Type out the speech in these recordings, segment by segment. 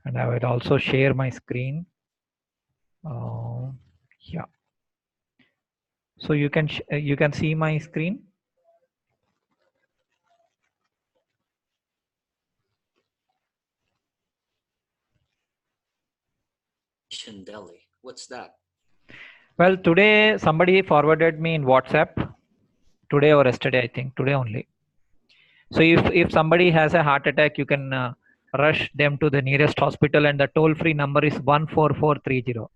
And I will also share my screen. Yeah. So you can see my screen. Delhi. What's that? Well, today somebody forwarded me in WhatsApp. Today or yesterday, I think. Today only. So if somebody has a heart attack, you can rush them to the nearest hospital, and the toll-free number is 14430.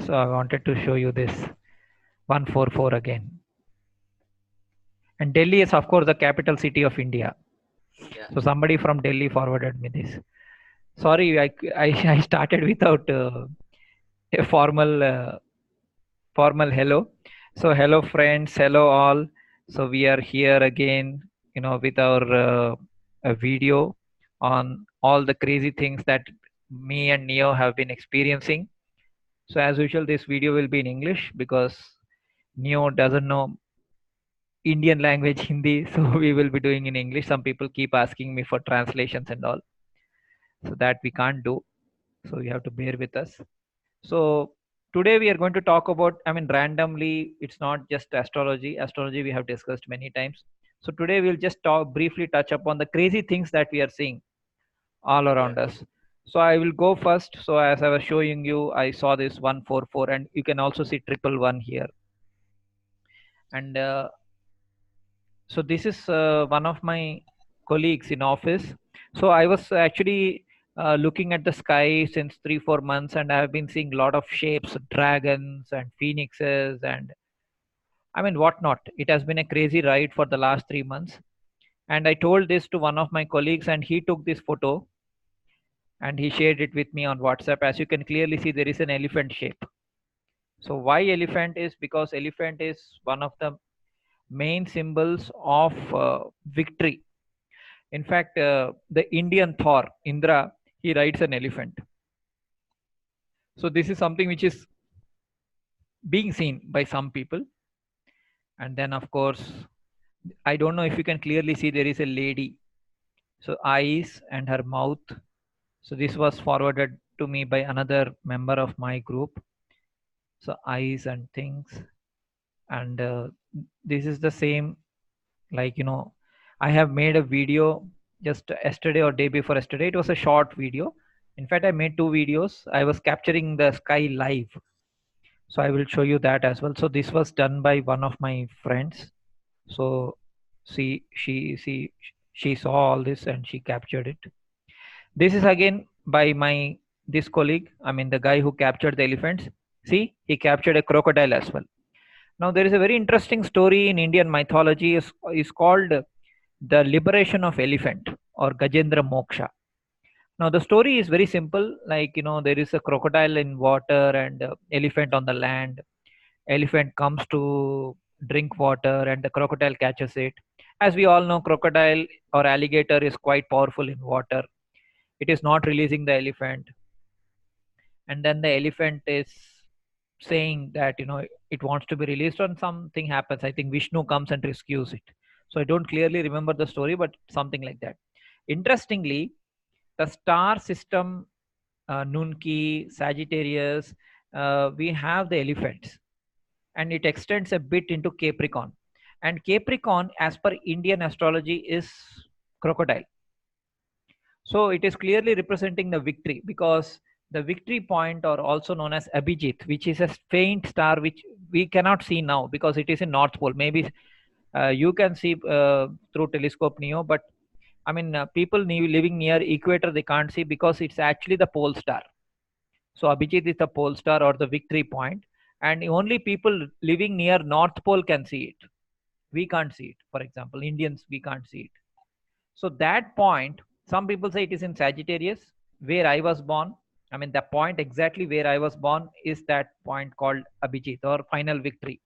So I wanted to show you this 144 again. And Delhi is, of course, the capital city of India. Yeah. So somebody from Delhi forwarded me this. Sorry, I started without a formal hello. So hello friends, hello all. So we are here again, with our a video on all the crazy things that me and Neo have been experiencing. So as usual, this video will be in English because Neo doesn't know Indian language Hindi, so we will be doing in English. Some people keep asking me for translations and all, so that we can't do. So you have to bear with us. So today we are going to talk about, randomly, it's not just astrology. Astrology we have discussed many times. So today we'll just briefly touch upon the crazy things that we are seeing all around us. So I will go first. So as I was showing you, I saw this 144, and you can also see 111 here. And so this is one of my colleagues in office. So I was actually looking at the sky since 3-4 months, and I have been seeing a lot of shapes, dragons and phoenixes, and whatnot. It has been a crazy ride for the last 3 months. And I told this to one of my colleagues, and he took this photo and he shared it with me on WhatsApp. As you can clearly see, there is an elephant shape. So why elephant is because elephant is one of the main symbols of victory. In fact, the Indian Thor, Indra, he rides an elephant. So this is something which is being seen by some people. And then, of course, I don't know if you can clearly see there is a lady. So eyes and her mouth. So this was forwarded to me by another member of my group. So eyes and things. And this is the same, like, I have made a video just yesterday or day before yesterday. It was a short video. In fact, I made 2 videos. I was capturing the sky live. So I will show you that as well. So this was done by one of my friends. So she saw all this and she captured it. This is again by this colleague. The guy who captured the elephants. See, he captured a crocodile as well. Now there is a very interesting story in Indian mythology. Is called the liberation of elephant, or Gajendra Moksha. Now the story is very simple. Like, there is a crocodile in water and elephant on the land. Elephant comes to drink water and the crocodile catches it. As we all know, crocodile or alligator is quite powerful in water. It is not releasing the elephant, and then the elephant is saying that it wants to be released, and something happens. I think Vishnu comes and rescues it. So I don't clearly remember the story, but something like that. Interestingly, the star system, Nunki, Sagittarius, we have the elephants, and it extends a bit into Capricorn. And Capricorn, as per Indian astrology, is crocodile. So it is clearly representing the victory, because the victory point, or also known as Abhijit, which is a faint star which we cannot see now because it is in North Pole. Maybe you can see through telescope, Neo, but people living near equator, they can't see because it's actually the pole star. So Abhijit is the pole star or the victory point, and only people living near North Pole can see it. We can't see it. For example, Indians, we can't see it. So that point, some people say it is in Sagittarius, where I was born. The point exactly where I was born is that point called Abhijit, or final victory.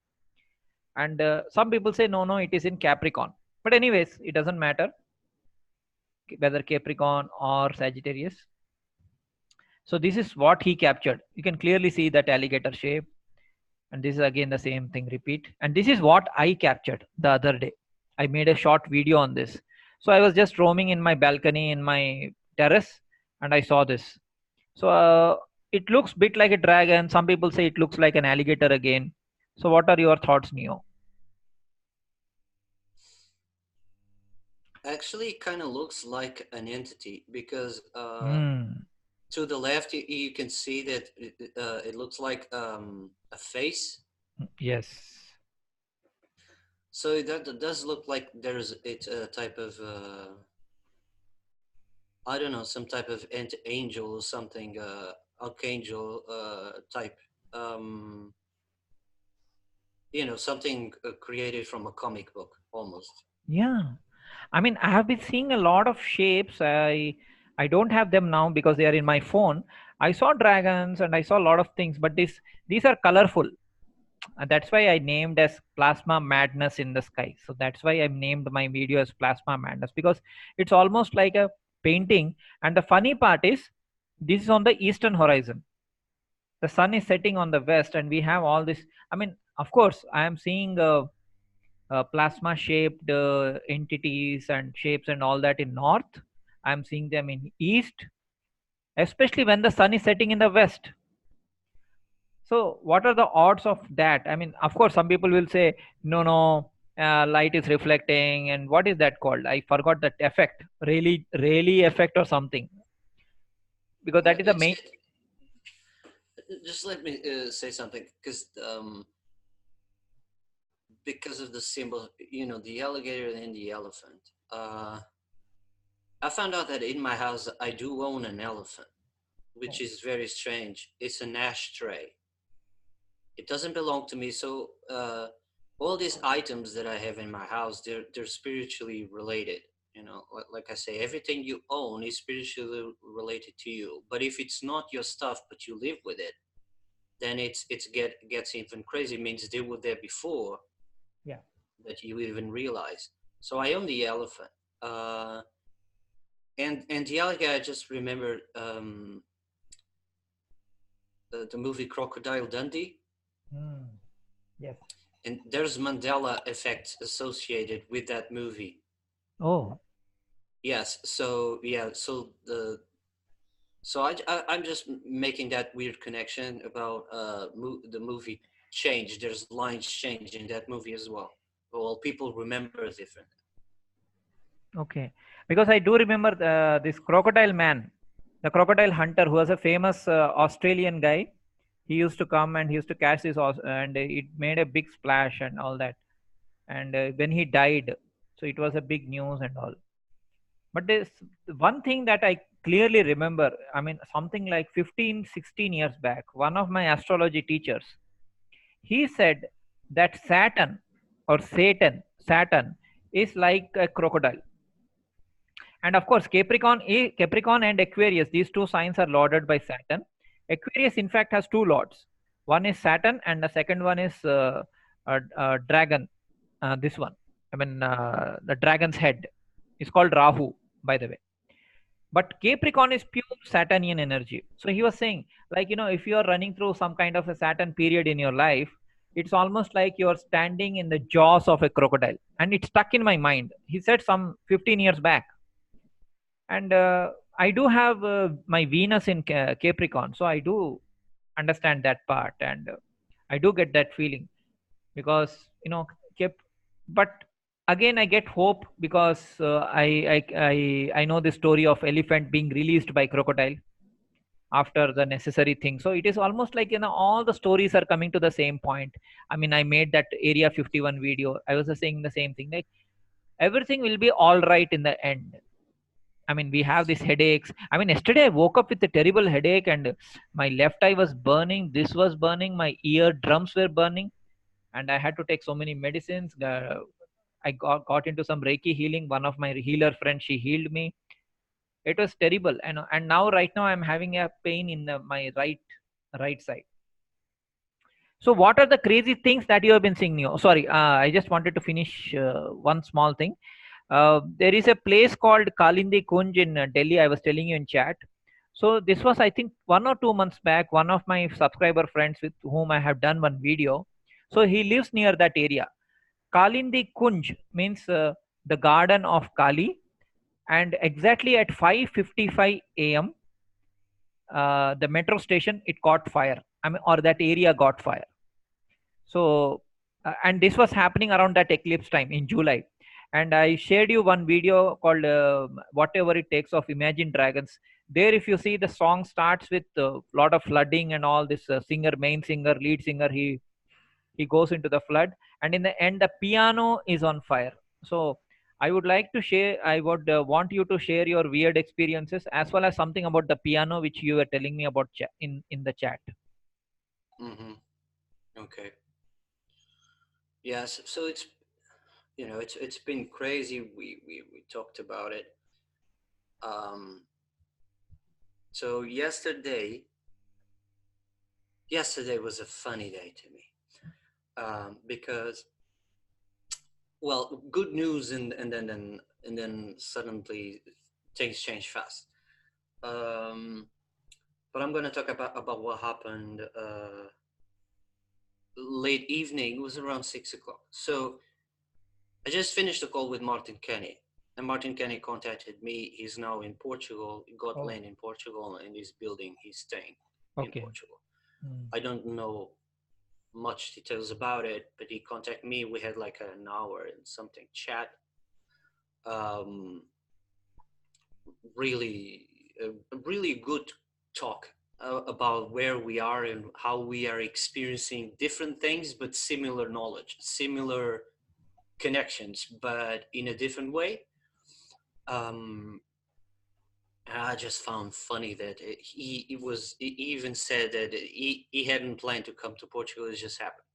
And some people say no, it is in Capricorn. But anyways, it doesn't matter whether Capricorn or Sagittarius. So this is what he captured. You can clearly see that alligator shape. And this is again the same thing, repeat. And this is what I captured the other day. I made a short video on this. So I was just roaming in my balcony in my terrace, and I saw this. So it looks bit like a dragon. Some people say it looks like an alligator again. So what are your thoughts, Neo? Actually, it kind of looks like an entity because Hmm. to the left you can see that it looks like a face. Yes. So that does look like there's it's a type of I don't know, some type of angel or something, archangel type. Um, something created from a comic book almost. Yeah. I mean, I have been seeing a lot of shapes. I don't have them now because they are in my phone. I saw dragons and I saw a lot of things, but these are colorful. And that's why I named as Plasma Madness in the Sky. So that's why I named my video as Plasma Madness, because it's almost like a painting. And the funny part is, this is on the eastern horizon. The sun is setting on the west, and we have all this. I mean, of course, I am seeing plasma shaped entities and shapes and all that in north. I'm seeing them in east, especially when the sun is setting in the west. So what are the odds of that? I mean, of course, some people will say, no, light is reflecting, and what is that called? I forgot that effect, really effect or something, because Yeah, that is the it's main. it. Just let me say something, because of the symbol, the alligator and the elephant. I found out that in my house I do own an elephant, which is very strange. It's an ashtray. It doesn't belong to me. So all these items that I have in my house, they're spiritually related. Like I say, everything you own is spiritually related to you. But if it's not your stuff, but you live with it, then gets even crazy. It means they were there before Yeah. that you even realize. So I own the elephant. And the other guy, I just remembered the movie Crocodile Dundee, Hmm. Yes. and there's Mandela effects associated with that movie. Oh. Yes, so yeah, I'm just making that weird connection about the movie change. There's lines change in that movie as well. Well, people remember different. Okay, because I do remember this crocodile man, the crocodile hunter, who was a famous Australian guy. He used to come and he used to catch this, and it made a big splash and all that. And when he died, so it was a big news and all. But there's one thing that I clearly remember. I mean, something like 15, 16 years back, one of my astrology teachers, he said that Saturn is like a crocodile. And of course, Capricorn and Aquarius, these two signs are lorded by Saturn. Aquarius, in fact, has two lords. One is Saturn, and the second one is Dragon. This one, I mean, the dragon's head is called Rahu, by the way. But Capricorn is pure Saturnian energy. So he was saying, like, if you are running through some kind of a Saturn period in your life, it's almost like you're standing in the jaws of a crocodile. And it stuck in my mind. He said some 15 years back. And I do have my Venus in Capricorn, so I do understand that part, and I do get that feeling, because Cap- but again I get hope, because I know the story of elephant being released by crocodile after the necessary thing. So it is almost like, all the stories are coming to the same point. I mean, I made that Area 51 video. I was just saying the same thing, like everything will be all right in the end. I mean, we have these headaches. I mean, yesterday I woke up with a terrible headache, and my left eye was burning. This was burning. My eardrums were burning, and I had to take so many medicines. I got into some Reiki healing. One of my healer friends, she healed me. It was terrible, and now right now I'm having a pain in my right side. So, what are the crazy things that you have been seeing, Neo? Sorry, I just wanted to finish one small thing. There is a place called Kalindi Kunj in Delhi. I was telling you in chat. So this was, I think, 1 or 2 months back. One of my subscriber friends with whom I have done one video. So he lives near that area. Kalindi Kunj means the garden of Kali. and exactly at 5:55 a.m. The metro station, it caught fire. I mean, or that area got fire. So and this was happening around that eclipse time in July. And I shared you one video called Whatever It Takes of Imagine Dragons. There, if you see, the song starts with a lot of flooding and all this. Singer, main singer, lead singer, he goes into the flood, and in the end the piano is on fire. So I would like to share, I would want you to share your weird experiences as well as something about the piano which you were telling me about in the chat. Mm-hmm. Okay. Yes. So it's, it's been crazy. We talked about it. Um. So yesterday was a funny day to me. Because, well, good news, and then suddenly things change fast. Um. But I'm gonna talk about what happened late evening. It was around 6 o'clock. So I just finished a call with Martin Kenny, and Martin Kenny contacted me. He's now in Portugal. He got Oh, land in Portugal, and he's building. He's staying in okay. Portugal. Mm. I don't know much details about it, but he contacted me. We had like an hour and something chat. Um, really, a really good talk about where we are and how we are experiencing different things, but similar knowledge, similar connections, but in a different way. Um, I just found funny that he even said that he hadn't planned to come to Portugal. It just happened.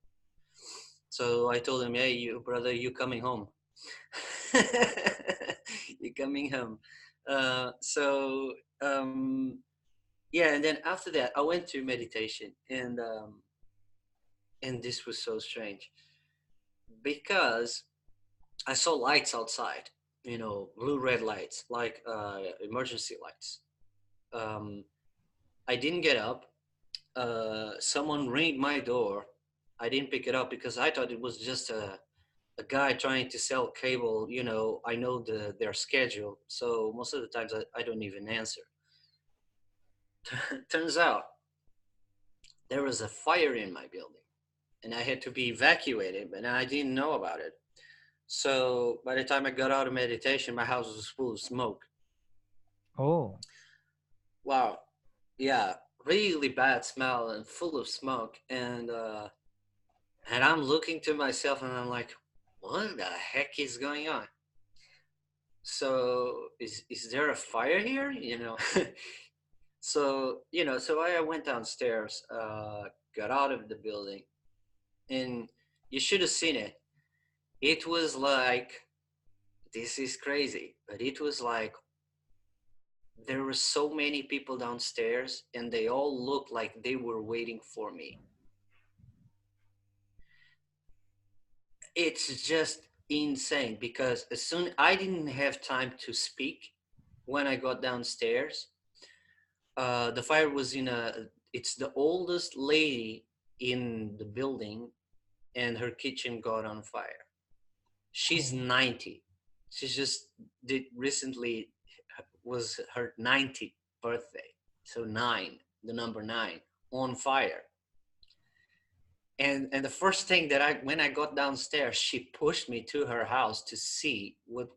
So I told him, "Hey, you brother, you coming home? You coming home?" So yeah, and then after that, I went to meditation, and this was so strange because I saw lights outside, blue red lights, like emergency lights. Um, I didn't get up. Someone ringed my door. I didn't pick it up because I thought it was just a guy trying to sell cable. I know their schedule, so most of the times I don't even answer. Turns out there was a fire in my building, and I had to be evacuated, and I didn't know about it. So by the time I got out of meditation, my house was full of smoke. Oh, Wow, yeah, really bad smell and full of smoke, and I'm looking to myself, and I'm like, what the heck is going on? So is there a fire here? So I went downstairs, got out of the building, and you should have seen it. It was like, this is crazy, but it was like there were so many people downstairs, and they all looked like they were waiting for me. It's just insane because as soon I didn't have time to speak when I got downstairs. The fire was it's the oldest lady in the building, and her kitchen got on fire. She's oh, 90. She's just did recently was her 90th birthday. So nine, the number nine, on fire. And the first thing that when I got downstairs, she pushed me to her house to see what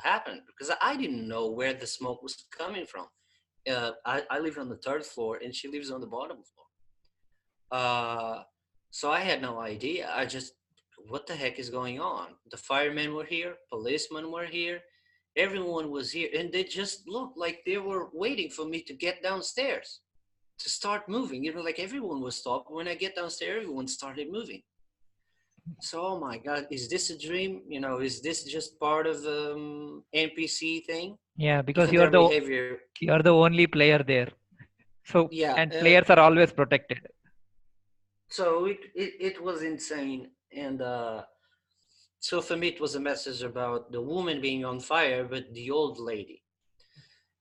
happened, because I didn't know where the smoke was coming from. I live on the third floor, and she lives on the bottom floor. So I had no idea. What the heck is going on? The firemen were here, policemen were here, everyone was here, and they just looked like they were waiting for me to get downstairs to start moving. Like everyone was stopped. When I get downstairs, everyone started moving. So, oh my God, is this a dream? Is this just part of NPC thing? yeah, because Their behavior. you're the only player there. So, Yeah. and players are always protected. So it was insane. And so for me, it was a message about the woman being on fire, but the old lady.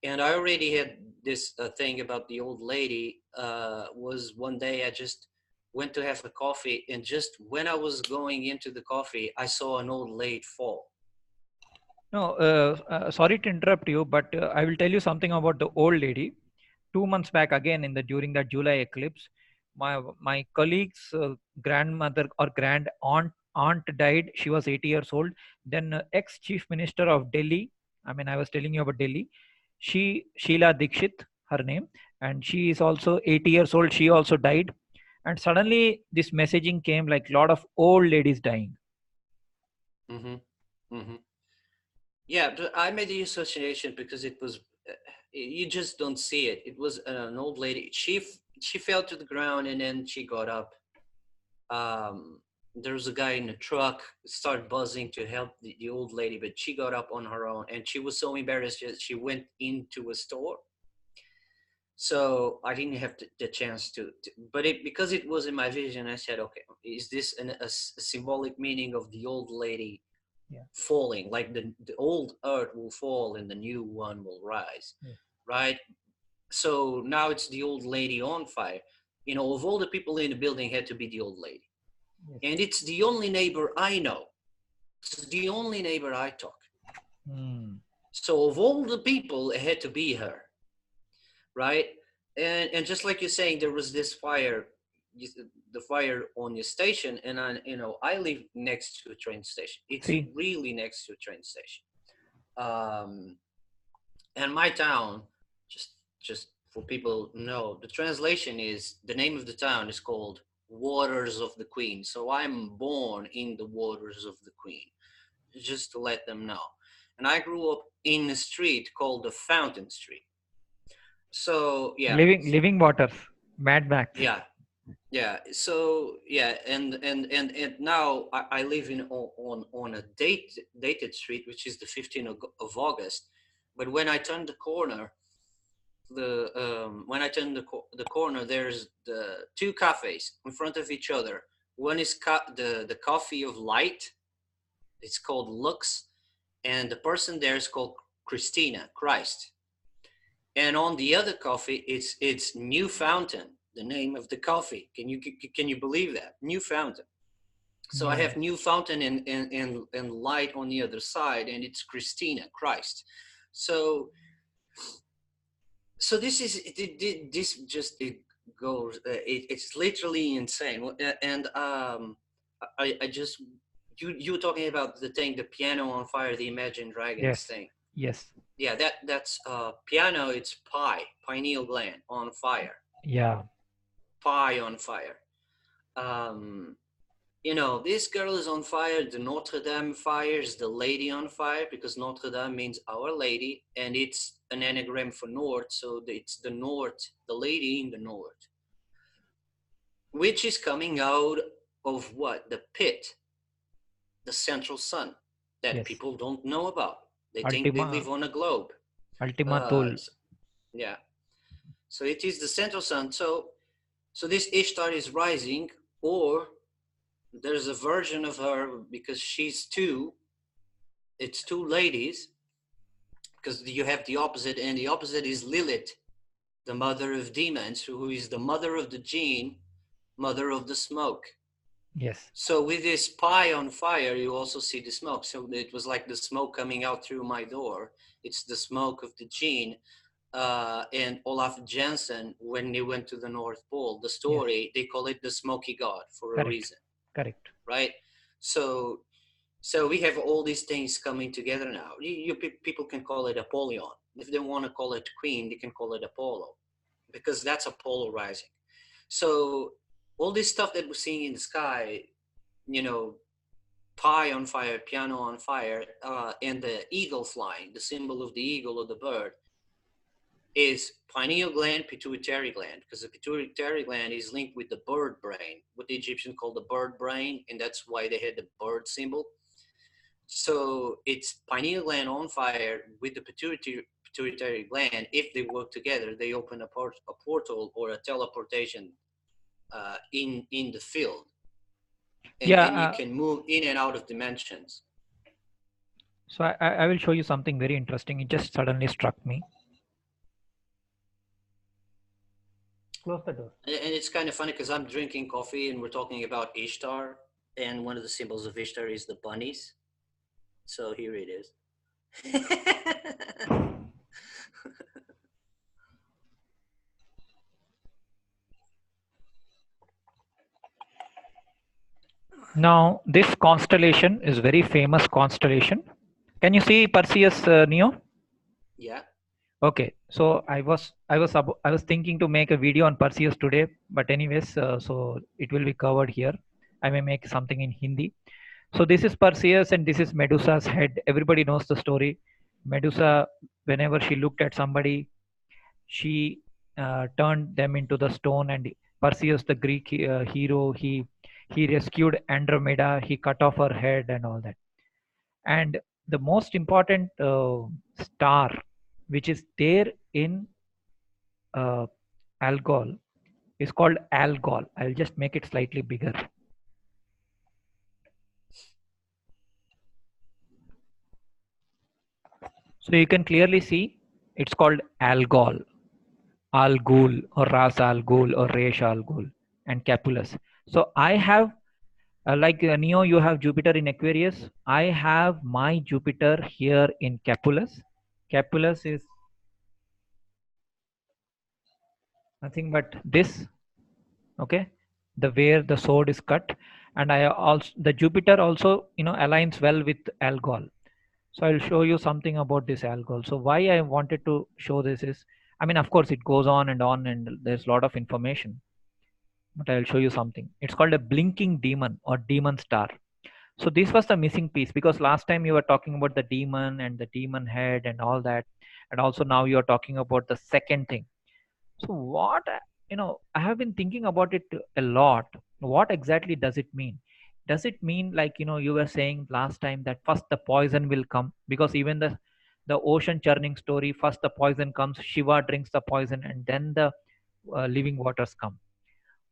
And I already had this thing about the old lady. Was one day I just went to have a coffee, and just when I was going into the coffee, I saw an old lady fall. No, sorry to interrupt you, but I will tell you something about the old lady. 2 months back, again in the during that July eclipse, my colleague's grandmother or grand aunt died. She was 80 years old. Then ex chief minister of Delhi. I mean, I was telling you about Delhi. She Sheila Dikshit, her name, and she is also 80 years old. She also died, and suddenly this messaging came like lot of old ladies dying. Mm-hmm. Mm-hmm. Yeah, but I made the association because it was, you just don't see it. It was an old lady. She fell to the ground and then she got up. There was a guy in a truck, started buzzing to help the old lady, but she got up on her own and she was so embarrassed that she went into a store. So I didn't have the chance to but it, because it was in my vision, I said, okay, is this a symbolic meaning of the old lady Yeah. falling, like the old earth will fall and the new one will rise, Yes. right? So now it's the old lady on fire. You know, of all the people in the building, had to be the old lady. Yes. And it's the only neighbor I know. It's the only neighbor I talk. Hmm. So of all the people, it had to be her, right? And just like you're saying, there was this fire, the fire on your station, and I live next to a train station. It's See. really next to a train station. Um, and my town, just just for people to know, the translation is, the name of the town is called Waters of the Queen. So I'm born in the Waters of the Queen, just to let them know. And I grew up in a street called the Fountain Street. So yeah, Living waters. Mad Max. yeah, yeah. So yeah, and now I live in on a dated street, which is the 15th of August. But when I turn the corner, the corner, there's the two cafes in front of each other. One is the Coffee of Light. It's called Lux, and the person there is called Christina, Christ. And on the other coffee, it's New Fountain, the name of the coffee. Can you believe that? New Fountain. So I Yeah. have New Fountain and Light on the other side, and it's Christina, Christ. So this is this just it goes. It's literally insane. And I just, you were talking about the thing, the piano on fire, the Imagine Dragons Yes. thing. Yes. Yeah, that's piano. It's pineal gland on fire, Yeah. pie on fire. Um, this girl is on fire. The Notre Dame fire is the lady on fire, because Notre Dame means Our Lady, and it's an anagram for North. So it's the North, the lady in the North, which is coming out of what? The pit, the central sun, that Yes. people don't know about. They think they Ultima. live on a globe. Ultima Uh, Thule. yeah. So it is the central sun. So this Ishtar is rising, or there's a version of her, because she's two. It's two ladies, because you have the opposite, and the opposite is Lilit, the mother of demons, who is the mother of the Djinn, mother of the smoke. Yes. So with this pie on fire, you also see the smoke. So it was like the smoke coming out through my door. It's the smoke of the Djinn. And Olaf Jensen, when he went to the North Pole, the Yes. story, they call it the Smoky God for a Correct. reason, Correct. right? So we have all these things coming together now. People can call it Apollyon. If they want to call it Queen, they can call it Apollo, because that's Apollo rising. So all this stuff that we're seeing in the sky, you know, pie on fire, piano on fire, and the eagle flying, the symbol of the eagle or the bird, is pineal gland, pituitary gland, because the pituitary gland is linked with the bird brain, what the Egyptians call the bird brain, and that's why they had the bird symbol. So it's pineal gland on fire with the pituitary gland. If they work together, they open a portal or a teleportation in the field, Yeah. and you can move in and out of dimensions. So I will show you something very interesting. It just suddenly struck me. Close the door. And it's kind of funny because I'm drinking coffee and we're talking about Ishtar, and one of the symbols of Ishtar is the bunnies. So here it is. Now, this constellation is very famous constellation. Can you see Perseus, Neo? Yeah. Okay, so I was thinking to make a video on Perseus today, but anyways, so it will be covered here. I may make something in Hindi. So this is Perseus and this is Medusa's head. Everybody knows the story. Medusa, whenever she looked at somebody, she turned them into the stone. And Perseus, the Greek hero, he rescued Andromeda. He cut off her head and all that. And the most important star, which is there in uh, Algol, is called Algol. I'll just make it slightly bigger. So you can clearly see it's called Algol, Algol or Ras Algol or Resh Algol and Capulus. So I have, like Neo, you have Jupiter in Aquarius. I have my Jupiter here in Capulus. Capulus is nothing but this, okay, the where the sword is cut. And I also, the Jupiter also, aligns well with Algol. So I'll show you something about this Algol. So why I wanted to show this is, I mean, of course it goes on and there's a lot of information, but I'll show you something. It's called a blinking demon or demon star. So this was the missing piece, because last time you were talking about the demon and the demon head and all that, and also now you're talking about the second thing. So what, I have been thinking about it a lot. What exactly does it mean? Does it mean, like, you were saying last time, that first the poison will come? Because even the ocean churning story, first the poison comes, Shiva drinks the poison, and then the living waters come.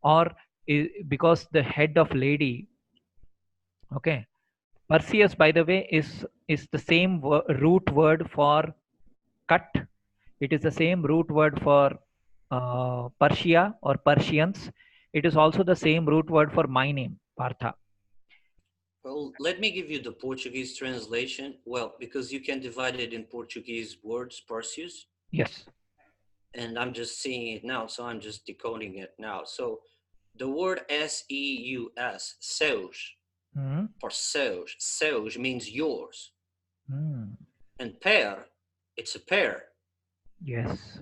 Or because the head of lady, okay, Perseus, by the way, is the same root word for cut. It is the same root word for Persia or Persians. It is also the same root word for my name, Partha. Well, let me give you the Portuguese translation. Well, because you can divide it in Portuguese words, Perseus. Yes. And I'm just seeing it now, so I'm just decoding it now. So the word Seus, Seus, Mm. Perseus, Seus means yours. Mm. And pair, it's a pair. Yes.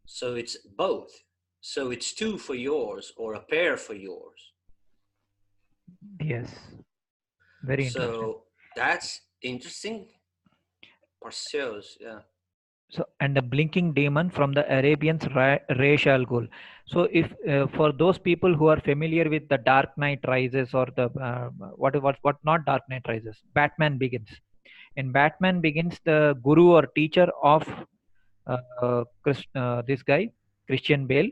So it's both. So it's two for yours or a pair for yours. Yes. Very interesting. So that's interesting. Perseus, yeah. So, and the blinking demon from the Arabians, Resh Al Ghul. So, if for those people who are familiar with the Dark Knight Rises, or the what not Dark Knight Rises, Batman Begins. In Batman Begins, the guru or teacher of this guy, Christian Bale,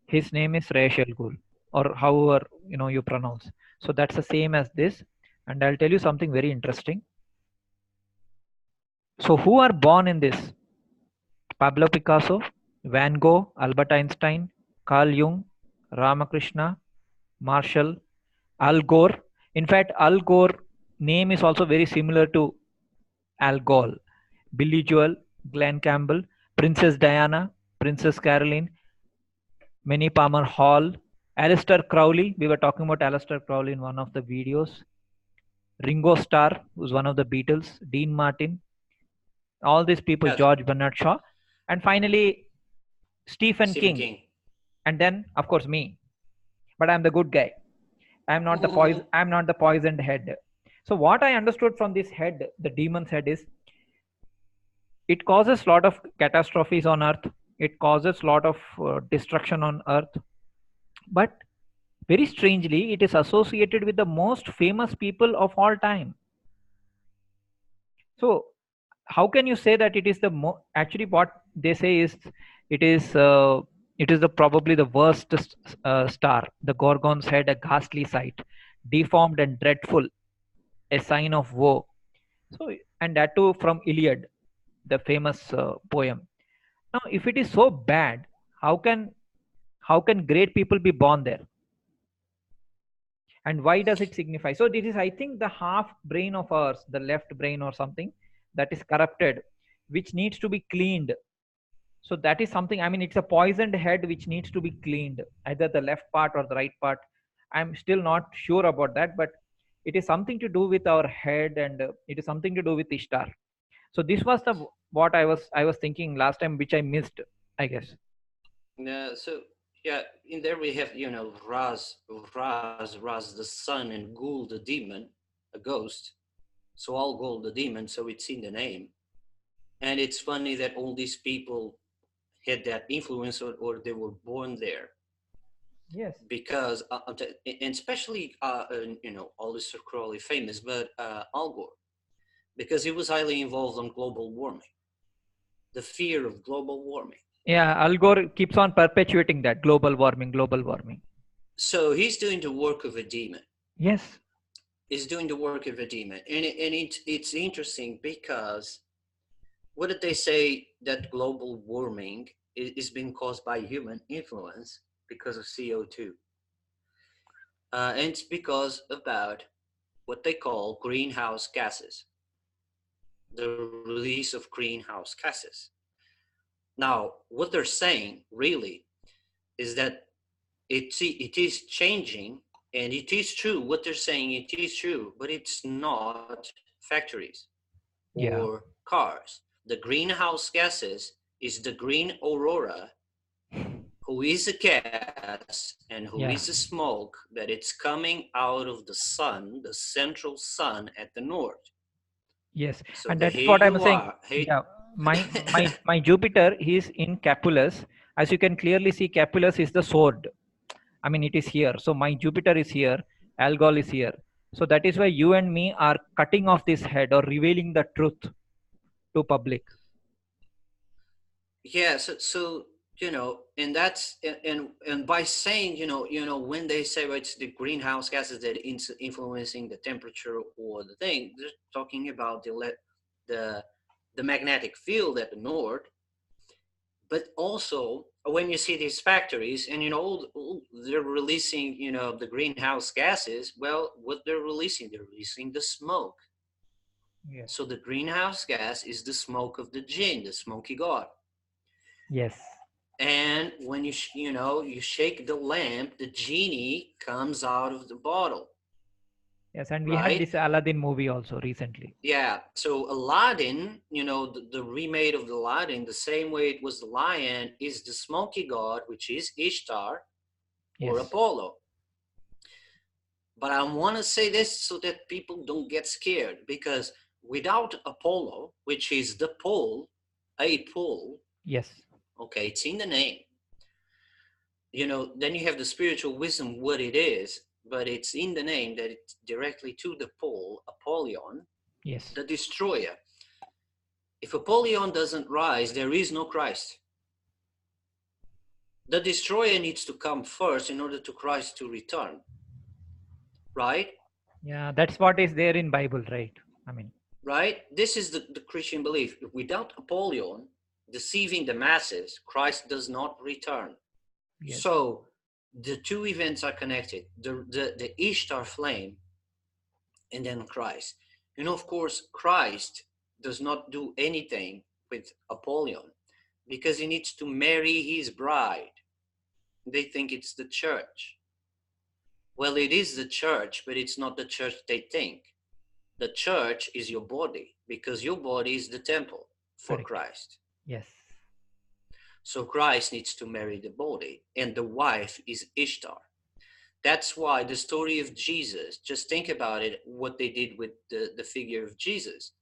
his name is Resh Al Ghul, or however you pronounce. So that's the same as this. And I'll tell you something very interesting. So who are born in this? Pablo Picasso, Van Gogh, Albert Einstein, Carl Jung, Ramakrishna, Marshall, Al Gore. In fact, Al Gore name is also very similar to Al Gore. Billy Joel, Glenn Campbell, Princess Diana, Princess Caroline, Minnie Palmer Hall, Alistair Crowley. We were talking about Alistair Crowley in one of the videos. Ringo Starr, who's one of the Beatles, Dean Martin, all these people, Yeah, George Bernard Shaw, and finally Stephen Stephen King. King. And then of course me. But I'm the good guy. I'm not the poison. I'm not the poisoned head. So what I understood from this head, the demon's head, is it causes a lot of catastrophes on Earth. It causes a lot of destruction on Earth. But very strangely, it is associated with the most famous people of all time. So how can you say that it is the actually what they say is it is the probably the worst star? The Gorgon's head, a ghastly sight, deformed and dreadful, a sign of woe. So, and that too from Iliad, the famous poem. Now, if it is so bad, how can great people be born there? And why does it signify? So this is, I think, the half brain of ours, the left brain or something, that is corrupted, which needs to be cleaned. So that is something, I mean, it's a poisoned head which needs to be cleaned, either the left part or the right part. I'm still not sure about that, but it is something to do with our head, and it is something to do with Ishtar. So this was the what I was thinking last time, which I missed, I guess. So yeah, in there we have, you know, Raz the sun, and Gul the demon, a ghost. So Algol the demon, so it's in the name. And it's funny that all these people had that influence, or they were born there, Yes. because and especially you know, Alistair Crowley famous, but Al Gore, because he was highly involved on global warming, the fear of global warming. Yeah, Al Gore keeps on perpetuating that global warming, global warming. So he's doing the work of a demon. Yes. He's doing the work of a demon, and it's interesting because what did they say, that global warming is being caused by human influence because of CO2. And it's because about what they call greenhouse gases, the release of greenhouse gases. Now, what they're saying really is that it is changing, and it is true. What they're saying, it is true, but it's not factories Yeah. or cars. The greenhouse gases is the green aurora, who is a gas and who is a Yeah. smoke that it's coming out of the sun, the central sun at the north. Yes, So and the that's here what I'm you saying. are, here, Yeah, my Jupiter is in Capulus. As you can clearly see, Capulus is the sword. I mean, it is here. So my Jupiter is here. Algol is here. So that is why you and me are cutting off this head or revealing the truth to public. yeah. So you know, and that's and by saying, when they say, well, it's the greenhouse gases that influencing the temperature or the thing, they're talking about the the magnetic field at the north. But also when you see these factories, and they're releasing, the greenhouse gases, well, what they're releasing the smoke. Yes. So the greenhouse gas is the smoke of the Djinn, the Smoky God. Yes. And when you shake the lamp, the genie comes out of the bottle, Yes, and we had right? this Aladdin movie also recently. Yeah. So Aladdin, the remade of the Aladdin, the same way it was the lion, is the Smoky God, which is Ishtar or Yes. Apollo. But I want to say this so that people don't get scared, because without Apollo, which is the pole, a pole, Yes. okay, it's in the name. Then you have the spiritual wisdom, what it is, but it's in the name that it's directly to the pole, Apollyon, Yes. the destroyer. If Apollyon doesn't rise, there is no Christ. The destroyer needs to come first in order to Christ to return, right? Yeah, that's what is there in Bible, right? I mean, Right? This is the Christian belief. Without Apollyon deceiving the masses, Christ does not return. yes. So the two events are connected, the Ishtar flame and then Christ. Of course, Christ does not do anything with Apollyon because he needs to marry his bride. They think it's the church. Well, it is the church, but it's not the church they think. The church is your body, because your body is the temple for Correct. Christ. Yes. So Christ needs to marry the body, and the wife is Ishtar. That's why the story of Jesus, just think about it, what they did with the figure of Jesus.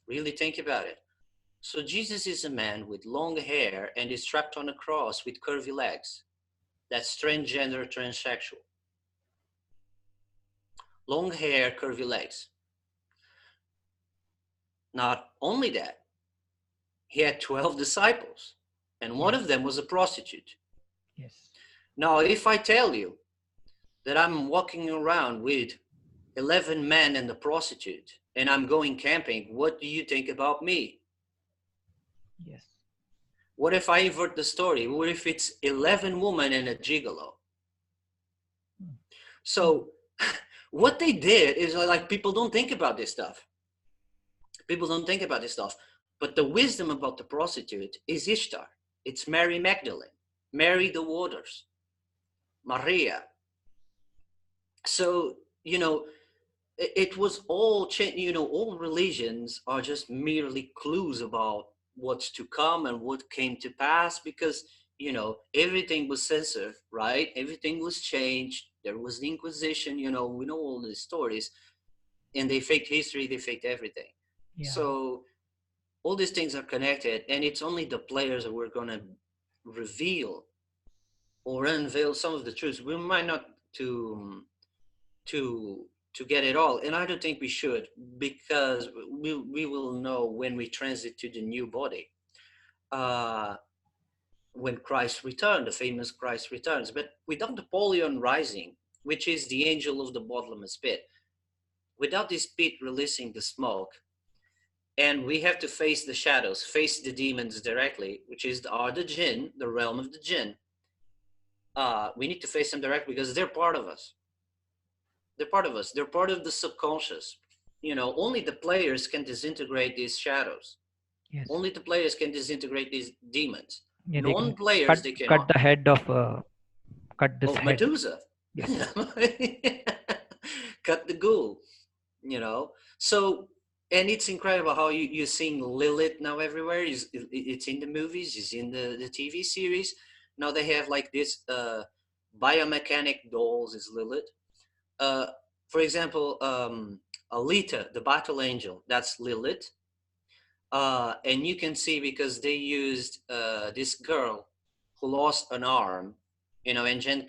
Really think about it. So Jesus is a man with long hair and is strapped on a cross with curvy legs. That's transgender, transsexual. Long hair, curvy legs. Not only that, he had 12 disciples, and one of them was a prostitute. Yes. Now, if I tell you that I'm walking around with 11 men and a prostitute, and I'm going camping, what do you think about me? Yes. What if I invert the story? What if it's 11 women and a gigolo? So what they did is, like, people don't think about this stuff. People don't think about this stuff. But the wisdom about the prostitute is Ishtar. It's Mary Magdalene, Mary the Waters, Maria. So, it was all all religions are just merely clues about what's to come and what came to pass, because everything was censored, right? Everything was changed. There was the Inquisition. We know all the stories, and they faked history, they faked everything. Yeah. So all these things are connected, and it's only the players that we're going to reveal or unveil some of the truths. We might not to get it all, and I don't think we should, because we will know when we transit to the new body, when Christ returned, the famous Christ returns. But without Napoleon rising, which is the angel of the bottomless pit, without this pit releasing the smoke, and we have to face the shadows, face the demons directly, which are the Djinn, the realm of the Djinn. We need to face them directly because they're part of us. They're part of us. They're part of the subconscious. Only the players can disintegrate these shadows. Yes. Only the players can disintegrate these demons. Yeah, Non-players, they cut cannot. the head of head. Medusa. Yes. Cut the ghoul. So, and it's incredible how you're seeing Lilit now everywhere. It's in the movies, it's in the TV series. Now they have like this biomechanic dolls is Lilit. For example, Alita, the battle angel, that's Lilit. And you can see, because they used this girl who lost an arm, and Jen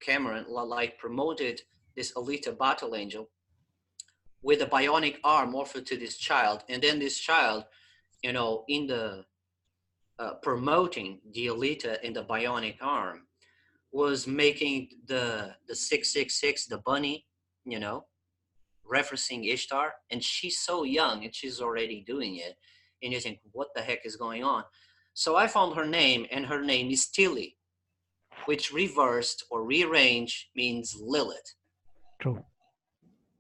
Cameron like promoted this Alita battle angel with a bionic arm offered to this child, and then this child, in the promoting the Alita and the bionic arm, was making the 666, the bunny, referencing Ishtar, and she's so young and she's already doing it, and you think, what the heck is going on? So I found her name, and her name is Tilly, which reversed or rearranged means Lilith. True.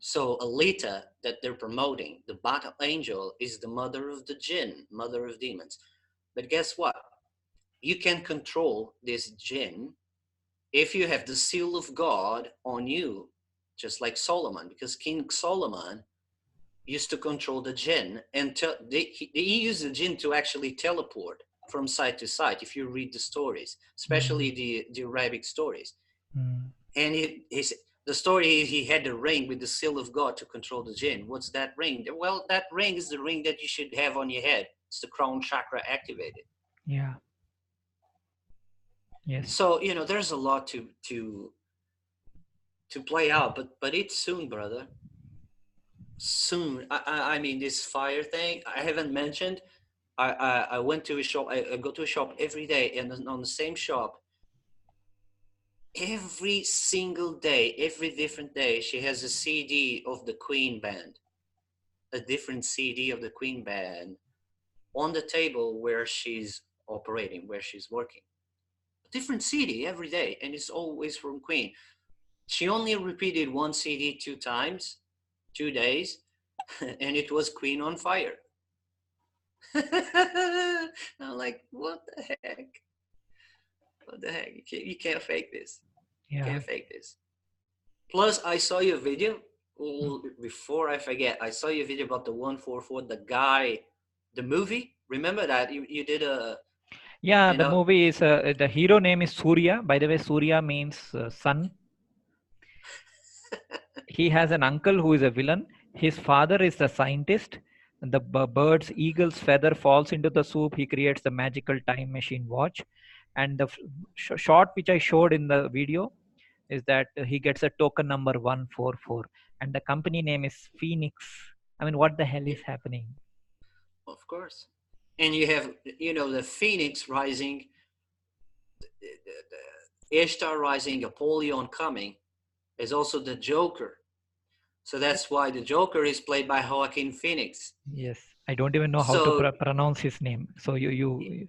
So Alita, that they're promoting, the battle angel, is the mother of the Djinn, mother of demons. But guess what? You can control this Djinn if you have the seal of God on you, just like Solomon, because King Solomon used to control the Djinn, and he used the Djinn to actually teleport from side to side, if you read the stories, especially the Arabic stories. And the story, he had the ring with the seal of God to control the Djinn. What's that ring? Well, that ring is the ring that you should have on your head. It's the crown chakra activated. Yeah. Yes. So, there's a lot to play out, but it's soon, brother. Soon. I mean, this fire thing, I haven't mentioned. I went to a shop. I go to a shop every day, and on the same shop, every single day, every different day, she has a CD of the Queen band, a different CD of the Queen band on the table where she's operating, where she's working. A different CD every day, and it's always from Queen. She only repeated one CD 2 times, 2 days, and it was Queen on Fire. I'm like, what the heck? What the heck? You can't fake this. Yeah. You can't fake this. Plus, I saw your video. Before I forget, I saw your video about the 144, the guy, the movie. Remember that? You did a... Yeah, the movie is, the hero name is Surya. By the way, Surya means sun. He has an uncle who is a villain. His father is a scientist. The bird's eagle's feather falls into the soup. He creates the magical time machine watch. And the shot which I showed in the video is that he gets a token number 144. And the company name is Phoenix. I mean, what the hell is happening? Of course. And you have, the Phoenix rising, the Ishtar rising, Apollyon coming, is also the Joker. So that's why the Joker is played by Joaquin Phoenix. Yes, I don't even know how to pronounce his name. So you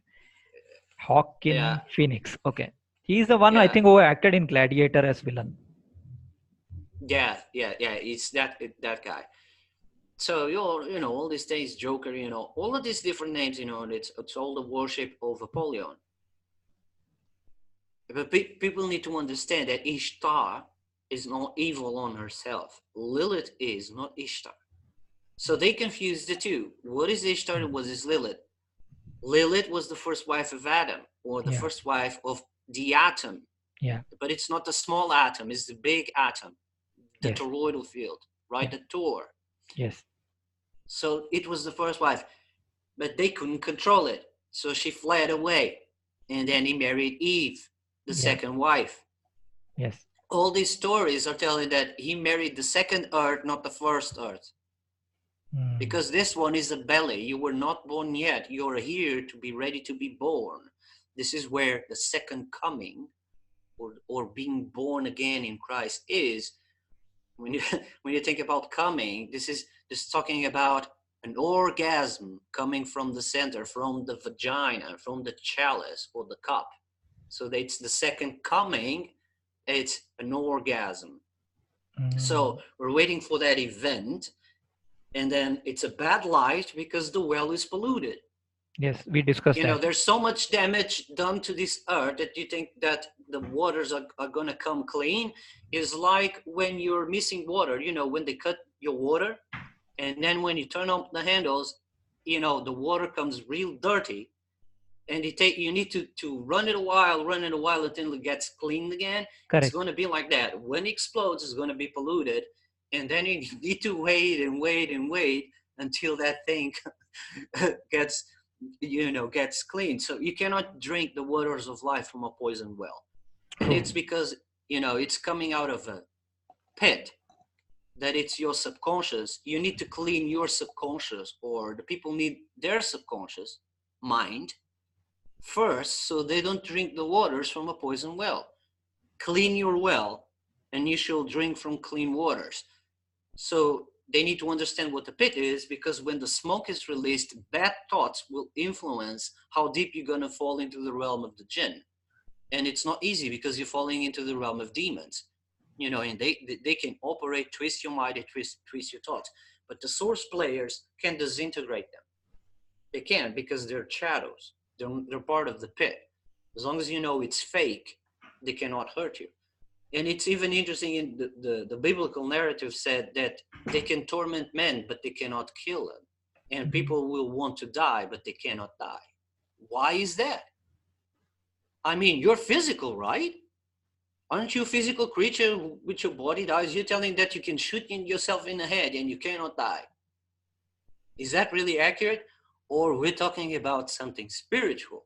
Joaquin Phoenix. Okay, he's the one I think who acted in Gladiator as villain. Yeah, it's that guy. So you know, all these things, Joker, you know, all of these different names, you know, and it's all the worship of Apollyon. But people need to understand that Ishtar is not evil on herself. Lilith is, not Ishtar. So they confuse the two. What is Ishtar and what is Lilith? Lilith was the first wife of Adam, or the first wife of the atom. Yeah. But it's not the small atom, it's the big atom, the toroidal field, right? The Tor. Yes. So it was the first wife, but they couldn't control it. So she fled away. And then he married Eve, the second wife. Yes. All these stories are telling that he married the second earth, not the first earth. Because this one is a belly. You were not born yet. You're here to be ready to be born. This is where the second coming or being born again in Christ is. When you think about coming, this is talking about an orgasm coming from the center, from the vagina, from the chalice or the cup. So it's the second coming. It's an orgasm. So we're waiting for that event. And then it's a bad light because the well is polluted. Yes, we discussed You know, that. there's so much damage done to this earth that you think that the waters are going to come clean. Is like when you're missing water, you know, when they cut your water and then when you turn on the handles, you know, the water comes real dirty and you need to run it a while until it gets cleaned again. Correct. It's going to be like that. When it explodes, it's going to be polluted. And then you need to wait until that thing gets clean. So you cannot drink the waters of life from a poison well. And it's because, you know, it's coming out of a pit, that it's your subconscious. You need to clean your subconscious, or the people need their subconscious mind first, so they don't drink the waters from a poison well. Clean your well, and you shall drink from clean waters. So they need to understand what the pit is, because when the smoke is released, bad thoughts will influence how deep you're going to fall into the realm of the Djinn. And it's not easy because you're falling into the realm of demons, you know, and they can operate, twist your mind, twist your thoughts. But the source players can disintegrate them. They can, because they're shadows. They're part of the pit. As long as you know it's fake, they cannot hurt you. And it's even interesting in the biblical narrative said that they can torment men, but they cannot kill them. And people will want to die, but they cannot die. Why is that? I mean, you're physical, right? Aren't you a physical creature with your body dies? You're telling that you can shoot yourself in the head and you cannot die. Is that really accurate? Or we're talking about something spiritual?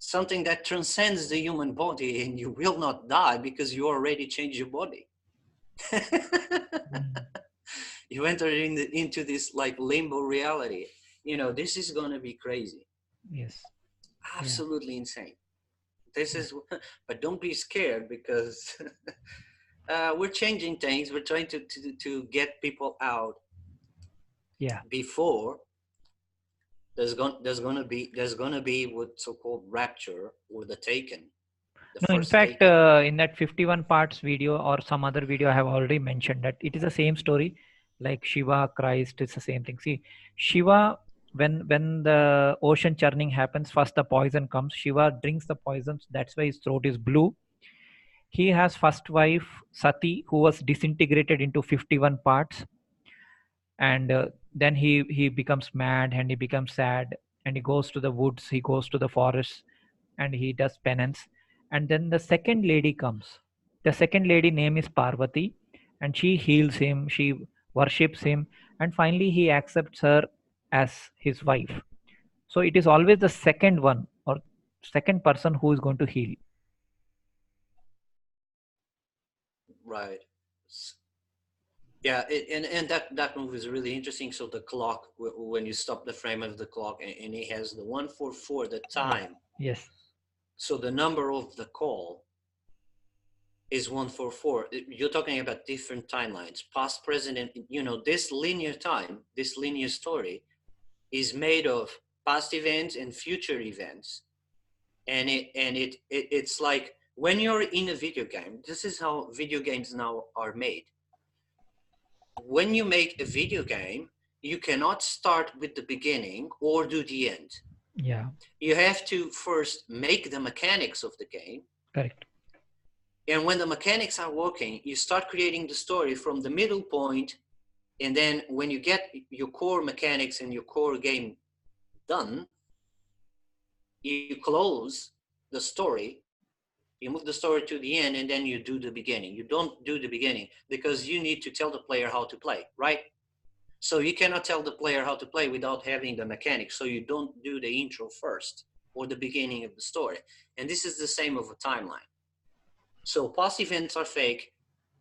Something that transcends the human body, and you will not die because you already changed your body. You enter into this like limbo reality. You know, this is going to be crazy. Yes. Absolutely insane. This is, but don't be scared, because we're changing things. We're trying to get people out. Yeah. Before there's gonna be what's so-called rapture, or the taken. No, in fact, in that 51 parts video or some other video, I have already mentioned that it is the same story, like Shiva, Christ, it's the same thing. See, Shiva, when the ocean churning happens, first the poison comes. Shiva drinks the poison, that's why his throat is blue. He has first wife Sati, who was disintegrated into 51 parts, and then he becomes mad and he becomes sad, and he goes to the woods, he goes to the forest, and he does penance. And then the second lady comes. The second lady name is Parvati, and she heals him, she worships him, and finally he accepts her as his wife. So it is always the second one or second person who is going to heal. Right. Yeah, and that move is really interesting. So the clock, when you stop the frame of the clock, and it has the 144, the time. Yes. So the number of the call is 144. You're talking about different timelines, past, present, and, you know, this linear time, this linear story is made of past events and future events. And it's like when you're in a video game, this is how video games now are made. When you make a video game, you cannot start with the beginning or do the end. Yeah. You have to first make the mechanics of the game. Correct. And when the mechanics are working, you start creating the story from the middle point. And then when you get your core mechanics and your core game done, you close the story, you move the story to the end, and then you do the beginning. You don't do the beginning because you need to tell the player how to play, right? So you cannot tell the player how to play without having the mechanics. So you don't do the intro first or the beginning of the story. And this is the same of a timeline. So past events are fake,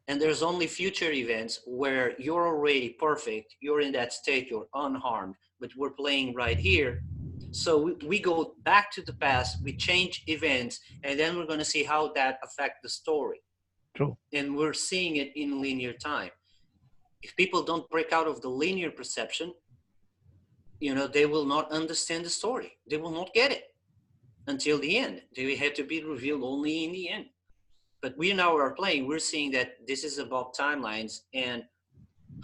and there's only future events where you're already perfect, you're in that state, you're unharmed, but we're playing right here. So we go back to the past, we change events, and then we're going to see how that affect the story. True. And we're seeing it in linear time. If people don't break out of the linear perception, they will not understand the story. They will not get it until the end. They have to be revealed only in the end. But we now are playing, we're seeing that this is about timelines and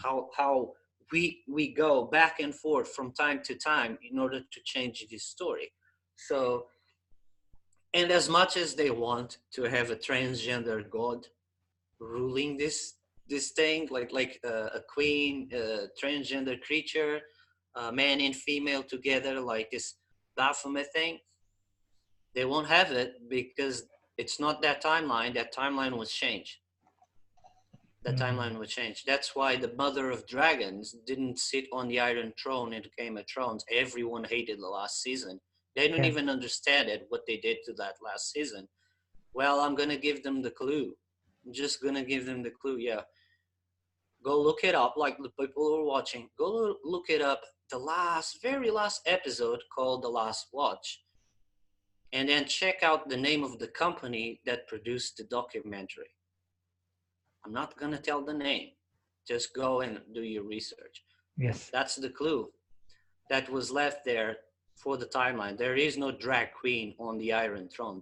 how we go back and forth from time to time in order to change this story. So, and as much as they want to have a transgender god ruling this thing, like a queen, a transgender creature, man and female together, like this Baphomet thing, they won't have it because it's not that timeline. That timeline was changed. That timeline was changed. That's why the mother of dragons didn't sit on the Iron Throne in Game of Thrones. Everyone hated the last season. They don't even understand it, what they did to that last season. Well, I'm going to give them the clue. I'm just going to give them the clue, yeah. Go look it up, like the people who are watching. Go look it up, the very last episode called The Last Watch. And then check out the name of the company that produced the documentary. I'm not going to tell the name. Just go and do your research. Yes. That's the clue that was left there for the timeline. There is no drag queen on the Iron Throne.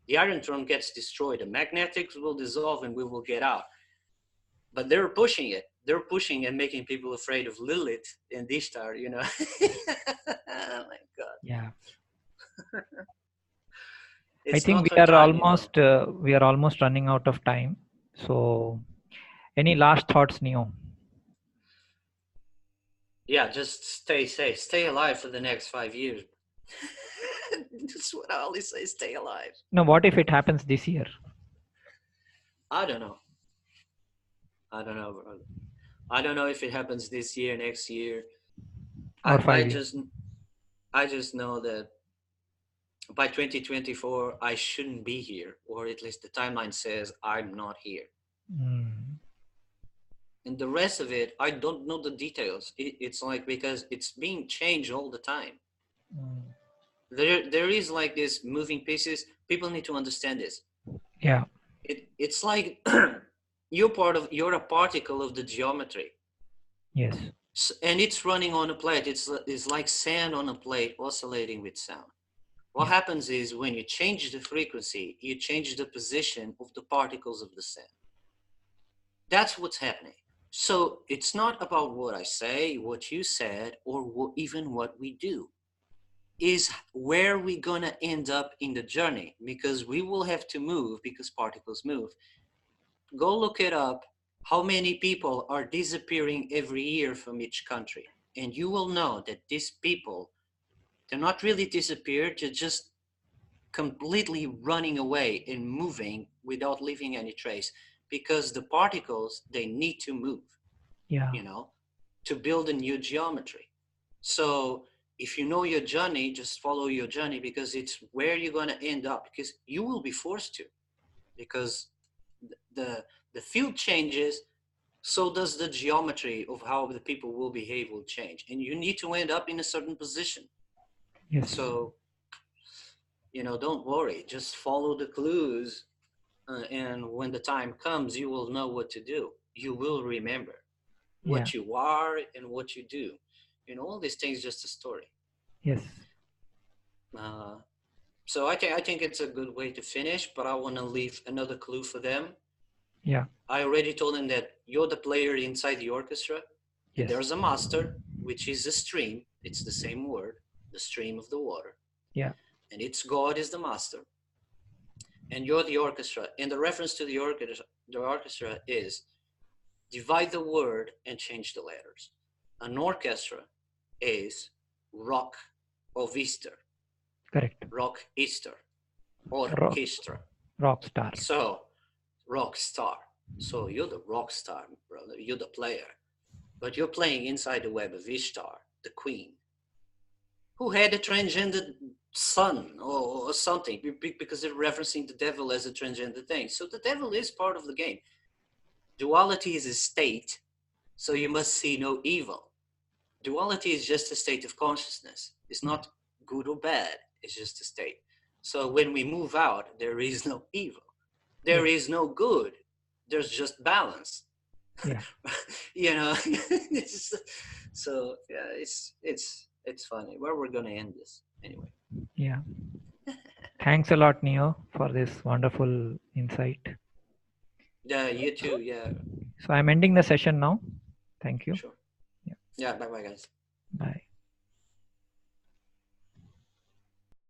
The Iron Throne gets destroyed. The magnetics will dissolve and we will get out. But they're pushing it. They're pushing and making people afraid of Lilit and Ishtar, Oh my God. Yeah. I It's think not her time, we are almost running out of time. So, any last thoughts, Neo? Yeah, just stay safe. Stay alive for the next 5 years. That's what I always say, stay alive. No, what if it happens this year? I don't know. Brother. I don't know if it happens this year, next year. Or 5 years. I just know that by 2024, I shouldn't be here, or at least the timeline says I'm not here. And the rest of it, I don't know the details. It's like, because it's being changed all the time. There is like this moving pieces. People need to understand this. Yeah. It's like you're a particle of the geometry. Yes. And it's running on a plate. It's like sand on a plate oscillating with sound. What happens is when you change the frequency, you change the position of the particles of the sand. That's what's happening. So it's not about what I say, what you said, or even what we do. Is where we're going to end up in the journey, because we will have to move because particles move. Go look it up, how many people are disappearing every year from each country. And you will know that these people, they're not really disappeared, they're just completely running away and moving without leaving any trace, because the particles, they need to move, to build a new geometry. So if you know your journey, just follow your journey, because it's where you're going to end up, because you will be forced to, because the field changes, so does the geometry of how the people will behave will change, and you need to end up in a certain position. Yes. So, don't worry, just follow the clues, and when the time comes, you will know what to do. You will remember what you are and what you do. All these things, just a story. Yes. So I think it's a good way to finish, but I want to leave another clue for them. Yeah. I already told them that you're the player inside the orchestra. Yes. There's a master, which is a stream. It's the same word, the stream of the water. Yeah. And its God is the master. And you're the orchestra. And the reference to the orchestra is divide the word and change the letters. An orchestra is rock of Easter. Correct. Rock Easter. Orchestra. Rock star. So, rock star. So you're the rock star, brother. You're the player. But you're playing inside the web of Ishtar, the queen, who had a transgender son or something, because they're referencing the devil as a transgender thing. So the devil is part of the game. Duality is a state, so you must see no evil. Duality is just a state of consciousness. It's not good or bad. It's just a state. So when we move out, there is no evil. There is no good. There's just balance. Yeah. You know. So yeah, it's funny. Where we're gonna end this anyway. Yeah. Thanks a lot, Neo, for this wonderful insight. Yeah, you too. Yeah. So I'm ending the session now. Thank you. Sure. Yeah. Bye, guys.